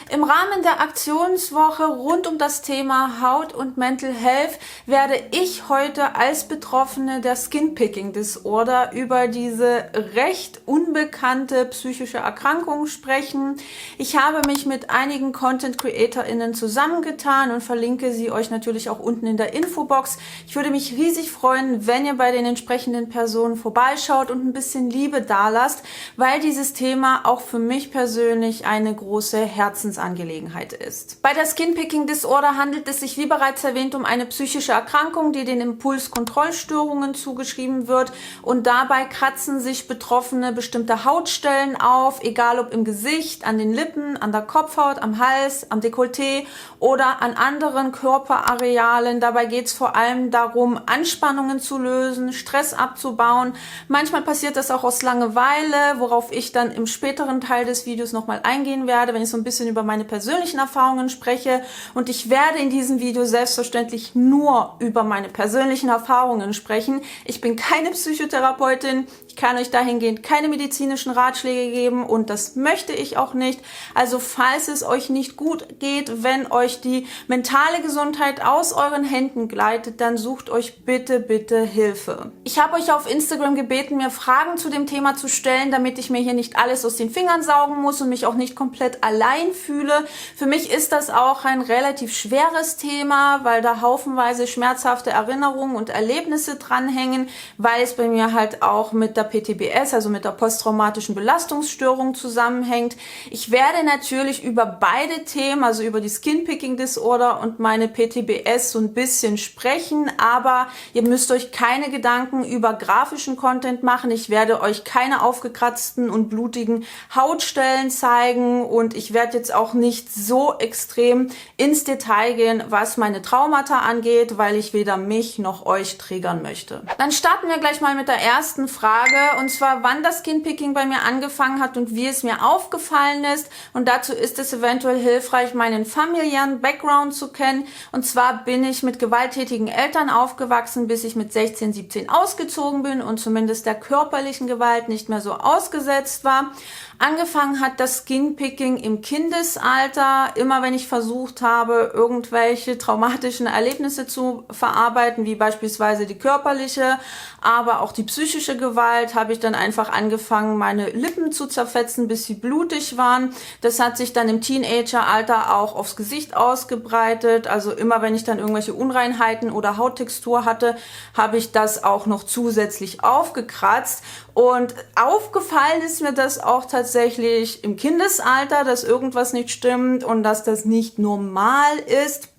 Im Rahmen der Aktionswoche rund um das Thema Haut und Mental Health werde ich heute als Betroffene der Skin Picking Disorder über diese recht unbekannte psychische Erkrankung sprechen. Ich habe mich mit einigen Content CreatorInnen zusammengetan und verlinke sie euch natürlich auch unten in der Infobox. Ich würde mich riesig freuen, wenn ihr bei den entsprechenden Personen vorbeischaut und ein bisschen Liebe dalasst, weil dieses Thema auch für mich persönlich eine große Herzensangelegenheit ist. Bei der Skin Picking Disorder handelt es sich, wie bereits erwähnt, um eine psychische Erkrankung, die den Impulskontrollstörungen zugeschrieben wird, und dabei kratzen sich Betroffene bestimmte Hautstellen auf, egal ob im Gesicht, an den Lippen, an der Kopfhaut, am Hals, am Dekolleté oder an anderen Körperarealen. Dabei geht es vor allem darum, Anspannungen zu lösen, Stress abzubauen. Manchmal passiert das auch aus Langeweile, worauf ich dann im späteren Teil des Videos nochmal eingehen werde, wenn ich so ein bisschen über meine persönlichen Erfahrungen spreche. Und ich werde in diesem Video selbstverständlich nur über meine persönlichen Erfahrungen sprechen. Ich bin keine Psychotherapeutin, ich kann euch dahingehend keine medizinischen Ratschläge geben und das möchte ich auch nicht. Also falls es euch nicht gut geht, wenn euch die mentale Gesundheit aus euren Händen gleitet, dann sucht euch bitte, bitte Hilfe. Ich habe euch auf Instagram gebeten, mir Fragen zu dem Thema zu stellen, damit ich mir hier nicht alles aus den Fingern saugen muss und mich auch nicht komplett allein fühle. Für mich ist das auch ein relativ schweres Thema, weil da haufenweise schmerzhafte Erinnerungen und Erlebnisse dranhängen, weil es bei mir halt auch mit der PTBS, also mit der posttraumatischen Belastungsstörung zusammenhängt. Ich werde natürlich über beide Themen, also über die Skin Picking Disorder und meine PTBS so ein bisschen sprechen, aber ihr müsst euch keine Gedanken über grafischen Content machen. Ich werde euch keine aufgekratzten und blutigen Hautstellen zeigen und ich werde jetzt auch nicht so extrem ins Detail gehen, was meine Traumata angeht, weil ich weder mich noch euch triggern möchte. Dann starten wir gleich mal mit der ersten Frage, und zwar, wann das Skinpicking bei mir angefangen hat und wie es mir aufgefallen ist. Und dazu ist es eventuell hilfreich, meinen familiären Background zu kennen. Und zwar bin ich mit gewalttätigen Eltern aufgewachsen, bis ich mit 16, 17 ausgezogen bin und zumindest der körperlichen Gewalt nicht mehr so ausgesetzt war. Angefangen hat das Skinpicking im Kindesalter, immer wenn ich versucht habe, irgendwelche traumatischen Erlebnisse zu verarbeiten, wie beispielsweise die körperliche, aber auch die psychische Gewalt, habe ich dann einfach angefangen, meine Lippen zu zerfetzen, bis sie blutig waren. Das hat sich dann im Teenageralter auch aufs Gesicht ausgebreitet. Also immer wenn ich dann irgendwelche Unreinheiten oder Hauttextur hatte, habe ich das auch noch zusätzlich aufgekratzt. Und aufgefallen ist mir das auch tatsächlich im Kindesalter, dass irgendwas nicht stimmt und dass das nicht normal ist.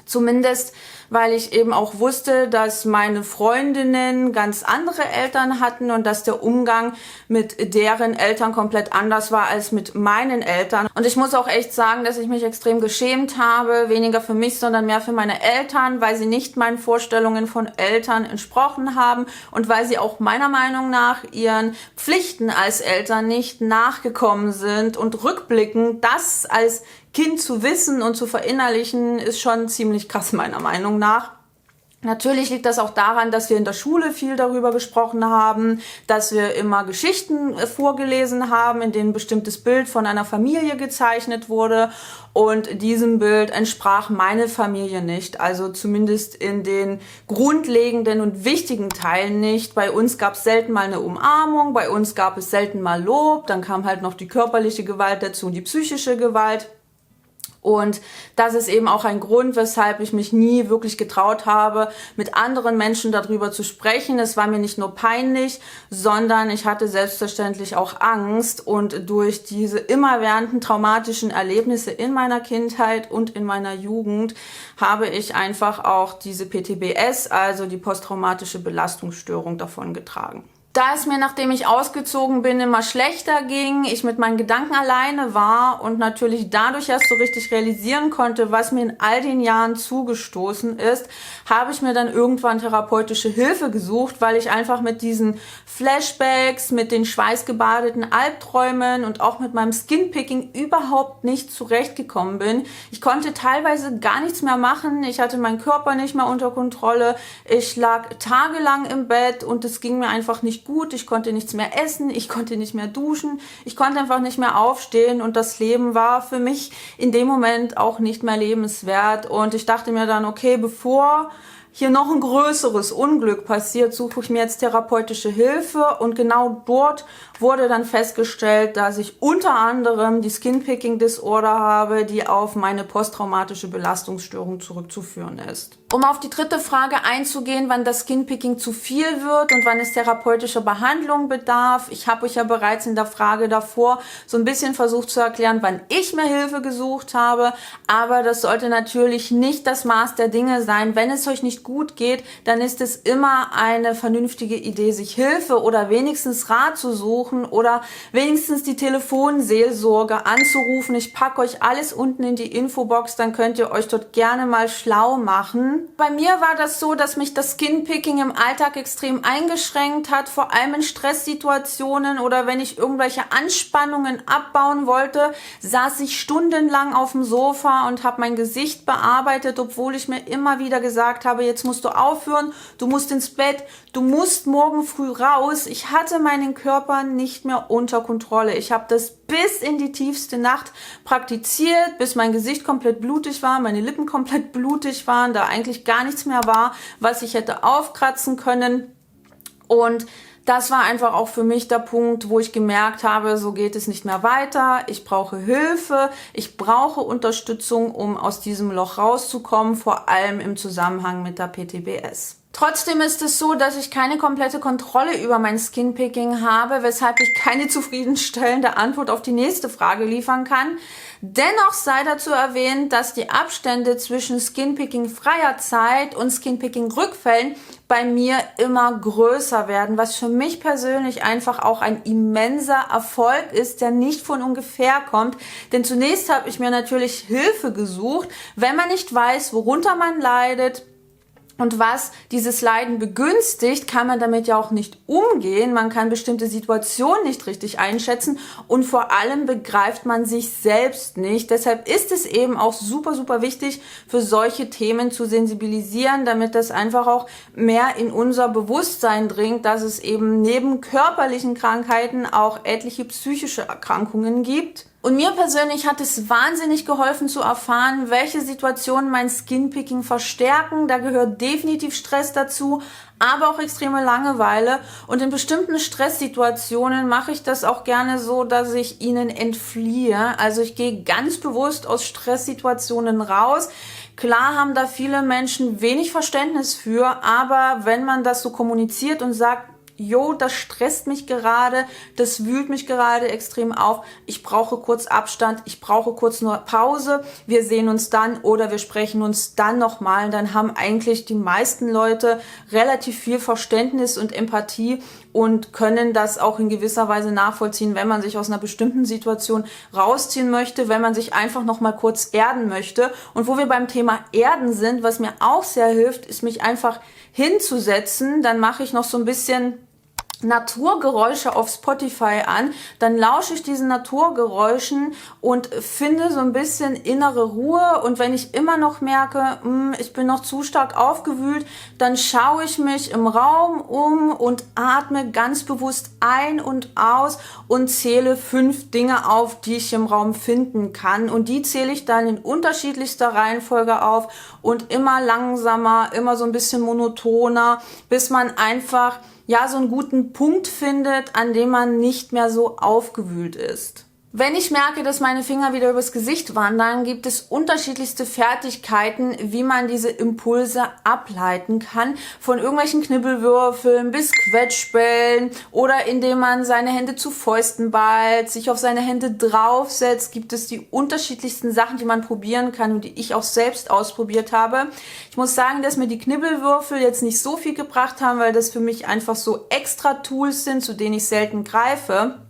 Zumindest, weil ich eben auch wusste, dass meine Freundinnen ganz andere Eltern hatten und dass der Umgang mit deren Eltern komplett anders war als mit meinen Eltern. Und ich muss auch echt sagen, dass ich mich extrem geschämt habe, weniger für mich, sondern mehr für meine Eltern, weil sie nicht meinen Vorstellungen von Eltern entsprochen haben und weil sie auch meiner Meinung nach ihren Pflichten als Eltern nicht nachgekommen sind. Und rückblickend das als Kind zu wissen und zu verinnerlichen, ist schon ziemlich krass meiner Meinung nach. Natürlich liegt das auch daran, dass wir in der Schule viel darüber gesprochen haben, dass wir immer Geschichten vorgelesen haben, in denen ein bestimmtes Bild von einer Familie gezeichnet wurde. Und diesem Bild entsprach meine Familie nicht, also zumindest in den grundlegenden und wichtigen Teilen nicht. Bei uns gab es selten mal eine Umarmung, bei uns gab es selten mal Lob, dann kam halt noch die körperliche Gewalt dazu und die psychische Gewalt. Und das ist eben auch ein Grund, weshalb ich mich nie wirklich getraut habe, mit anderen Menschen darüber zu sprechen. Es war mir nicht nur peinlich, sondern ich hatte selbstverständlich auch Angst. Und durch diese immerwährenden traumatischen Erlebnisse in meiner Kindheit und in meiner Jugend habe ich einfach auch diese PTBS, also die posttraumatische Belastungsstörung, davongetragen. Da es mir, nachdem ich ausgezogen bin, immer schlechter ging, ich mit meinen Gedanken alleine war und natürlich dadurch erst so richtig realisieren konnte, was mir in all den Jahren zugestoßen ist, habe ich mir dann irgendwann therapeutische Hilfe gesucht, weil ich einfach mit diesen Flashbacks, mit den schweißgebadeten Albträumen und auch mit meinem Skinpicking überhaupt nicht zurechtgekommen bin. Ich konnte teilweise gar nichts mehr machen, ich hatte meinen Körper nicht mehr unter Kontrolle, ich lag tagelang im Bett und es ging mir einfach nicht gut, ich konnte nichts mehr essen, ich konnte nicht mehr duschen, ich konnte einfach nicht mehr aufstehen und das Leben war für mich in dem Moment auch nicht mehr lebenswert. Und ich dachte mir dann, okay, bevor hier noch ein größeres Unglück passiert, suche ich mir jetzt therapeutische Hilfe, und genau dort wurde dann festgestellt, dass ich unter anderem die Skin-Picking-Disorder habe, die auf meine posttraumatische Belastungsstörung zurückzuführen ist. Um auf die dritte Frage einzugehen, wann das Skin-Picking zu viel wird und wann es therapeutischer Behandlung bedarf. Ich habe euch ja bereits in der Frage davor so ein bisschen versucht zu erklären, wann ich mir Hilfe gesucht habe, aber das sollte natürlich nicht das Maß der Dinge sein. Wenn es euch nicht gut geht, dann ist es immer eine vernünftige Idee, sich Hilfe oder wenigstens Rat zu suchen oder wenigstens die Telefonseelsorge anzurufen. Ich packe euch alles unten in die Infobox, dann könnt ihr euch dort gerne mal schlau machen. Bei mir war das so, dass mich das Skin-Picking im Alltag extrem eingeschränkt hat, vor allem in Stresssituationen oder wenn ich irgendwelche Anspannungen abbauen wollte, saß ich stundenlang auf dem Sofa und habe mein Gesicht bearbeitet, obwohl ich mir immer wieder gesagt habe, jetzt musst du aufhören, du musst ins Bett, du musst morgen früh raus. Ich hatte meinen Körper nicht mehr unter Kontrolle. Ich habe das bis in die tiefste Nacht praktiziert, bis mein Gesicht komplett blutig war, meine Lippen komplett blutig waren, da eigentlich gar nichts mehr war, was ich hätte aufkratzen können. Und das war einfach auch für mich der Punkt, wo ich gemerkt habe, so geht es nicht mehr weiter. Ich brauche Hilfe, ich brauche Unterstützung, um aus diesem Loch rauszukommen, vor allem im Zusammenhang mit der PTBS. Trotzdem ist es so, dass ich keine komplette Kontrolle über mein Skin-Picking habe, weshalb ich keine zufriedenstellende Antwort auf die nächste Frage liefern kann. Dennoch sei dazu erwähnt, dass die Abstände zwischen Skin-Picking-freier Zeit und Skin-Picking-Rückfällen bei mir immer größer werden, was für mich persönlich einfach auch ein immenser Erfolg ist, der nicht von ungefähr kommt. Denn zunächst habe ich mir natürlich Hilfe gesucht, wenn man nicht weiß, worunter man leidet und was dieses Leiden begünstigt, kann man damit ja auch nicht umgehen. Man kann bestimmte Situationen nicht richtig einschätzen und vor allem begreift man sich selbst nicht. Deshalb ist es eben auch super, super wichtig, für solche Themen zu sensibilisieren, damit das einfach auch mehr in unser Bewusstsein dringt, dass es eben neben körperlichen Krankheiten auch etliche psychische Erkrankungen gibt. Und mir persönlich hat es wahnsinnig geholfen zu erfahren, welche Situationen mein Skin-Picking verstärken. Da gehört definitiv Stress dazu, aber auch extreme Langeweile. Und in bestimmten Stresssituationen mache ich das auch gerne so, dass ich ihnen entfliehe. Also ich gehe ganz bewusst aus Stresssituationen raus. Klar haben da viele Menschen wenig Verständnis für, aber wenn man das so kommuniziert und sagt, jo, das stresst mich gerade, das wühlt mich gerade extrem auf, ich brauche kurz Abstand, ich brauche kurz nur Pause, wir sehen uns dann oder wir sprechen uns dann nochmal, dann haben eigentlich die meisten Leute relativ viel Verständnis und Empathie und können das auch in gewisser Weise nachvollziehen, wenn man sich aus einer bestimmten Situation rausziehen möchte, wenn man sich einfach nochmal kurz erden möchte. Und wo wir beim Thema Erden sind, was mir auch sehr hilft, ist mich einfach hinzusetzen, dann mache ich noch so ein bisschen Naturgeräusche auf Spotify an, dann lausche ich diesen Naturgeräuschen und finde so ein bisschen innere Ruhe, und wenn ich immer noch merke, ich bin noch zu stark aufgewühlt, dann schaue ich mich im Raum um und atme ganz bewusst ein und aus und zähle 5 Dinge auf, die ich im Raum finden kann, und die zähle ich dann in unterschiedlichster Reihenfolge auf und immer langsamer, immer so ein bisschen monotoner, bis man einfach so einen guten Punkt findet, an dem man nicht mehr so aufgewühlt ist. Wenn ich merke, dass meine Finger wieder übers Gesicht wandern, gibt es unterschiedlichste Fertigkeiten, wie man diese Impulse ableiten kann. Von irgendwelchen Knibbelwürfeln bis Quetschbällen oder indem man seine Hände zu Fäusten ballt, sich auf seine Hände draufsetzt, gibt es die unterschiedlichsten Sachen, die man probieren kann und die ich auch selbst ausprobiert habe. Ich muss sagen, dass mir die Knibbelwürfel jetzt nicht so viel gebracht haben, weil das für mich einfach so extra Tools sind, zu denen ich selten greife.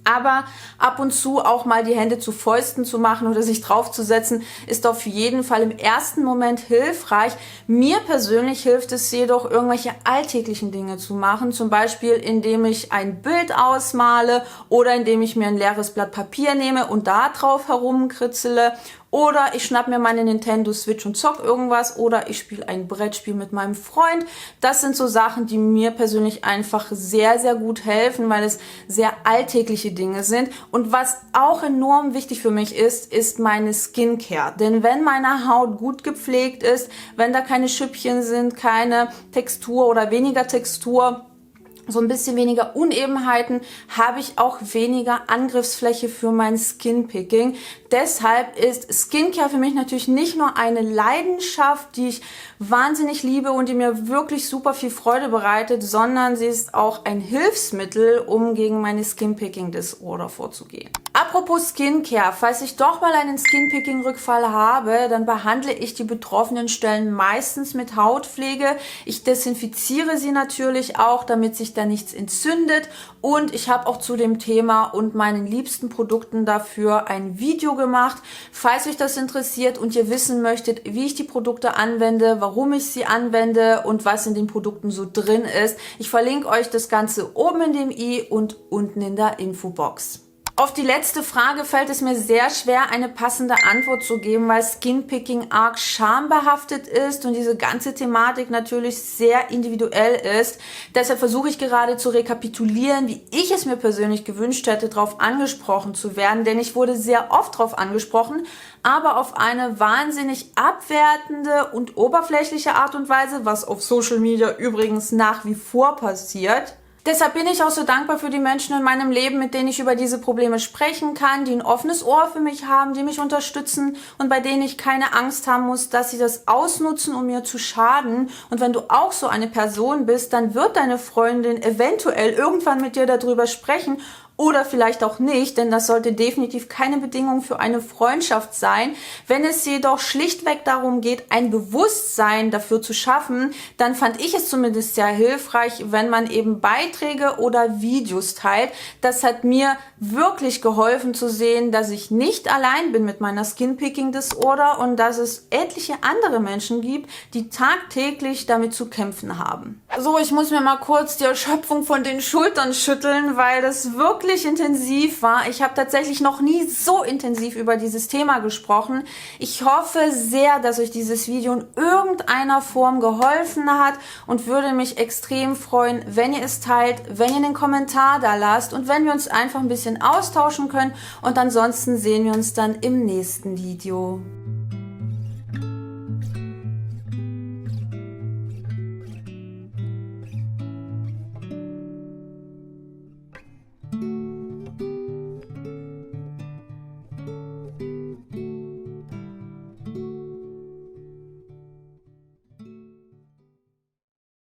Aber ab und zu auch mal die Hände zu Fäusten zu machen oder sich draufzusetzen, ist auf jeden Fall im ersten Moment hilfreich. Mir persönlich hilft es jedoch, irgendwelche alltäglichen Dinge zu machen. Zum Beispiel, indem ich ein Bild ausmale oder indem ich mir ein leeres Blatt Papier nehme und da drauf herumkritzele. oder ich schnapp mir meine Nintendo Switch und zock irgendwas oder ich spiele ein Brettspiel mit meinem Freund. Das sind so Sachen, die mir persönlich einfach sehr, sehr gut helfen, weil es sehr alltägliche Dinge sind. Und was auch enorm wichtig für mich ist meine Skincare. Denn wenn meine Haut gut gepflegt ist, wenn da keine Schüppchen sind, keine Textur oder weniger Textur, so ein bisschen weniger Unebenheiten, habe ich auch weniger Angriffsfläche für mein Skinpicking. Deshalb ist Skincare für mich natürlich nicht nur eine Leidenschaft, die ich wahnsinnig liebe und die mir wirklich super viel Freude bereitet, sondern sie ist auch ein Hilfsmittel, um gegen meine Skinpicking-Disorder vorzugehen. Apropos Skincare, falls ich doch mal einen Skinpicking-Rückfall habe, dann behandle ich die betroffenen Stellen meistens mit Hautpflege. Ich desinfiziere sie natürlich auch, damit sich da nichts entzündet. Und ich habe auch zu dem Thema und meinen liebsten Produkten dafür ein Video gemacht. Falls euch das interessiert und ihr wissen möchtet, wie ich die Produkte anwende, warum ich sie anwende und was in den Produkten so drin ist, ich verlinke euch das Ganze oben in dem i und unten in der Infobox. Auf die letzte Frage fällt es mir sehr schwer, eine passende Antwort zu geben, weil Skinpicking arg schambehaftet ist und diese ganze Thematik natürlich sehr individuell ist. Deshalb versuche ich gerade zu rekapitulieren, wie ich es mir persönlich gewünscht hätte, darauf angesprochen zu werden, denn ich wurde sehr oft darauf angesprochen, aber auf eine wahnsinnig abwertende und oberflächliche Art und Weise, was auf Social Media übrigens nach wie vor passiert. Deshalb bin ich auch so dankbar für die Menschen in meinem Leben, mit denen ich über diese Probleme sprechen kann, die ein offenes Ohr für mich haben, die mich unterstützen und bei denen ich keine Angst haben muss, dass sie das ausnutzen, um mir zu schaden. Und wenn du auch so eine Person bist, dann wird deine Freundin eventuell irgendwann mit dir darüber sprechen. Oder vielleicht auch nicht, denn das sollte definitiv keine Bedingung für eine Freundschaft sein. Wenn es jedoch schlichtweg darum geht, ein Bewusstsein dafür zu schaffen, dann fand ich es zumindest sehr hilfreich, wenn man eben Beiträge oder Videos teilt. Das hat mir wirklich geholfen zu sehen, dass ich nicht allein bin mit meiner Skinpicking-Disorder und dass es etliche andere Menschen gibt, die tagtäglich damit zu kämpfen haben. So, ich muss mir mal kurz die Erschöpfung von den Schultern schütteln, weil das wirklich intensiv war. Ich habe tatsächlich noch nie so intensiv über dieses Thema gesprochen. Ich hoffe sehr, dass euch dieses Video in irgendeiner Form geholfen hat und würde mich extrem freuen, wenn ihr es teilt, wenn ihr einen Kommentar da lasst und wenn wir uns einfach ein bisschen austauschen können. Und ansonsten sehen wir uns dann im nächsten Video.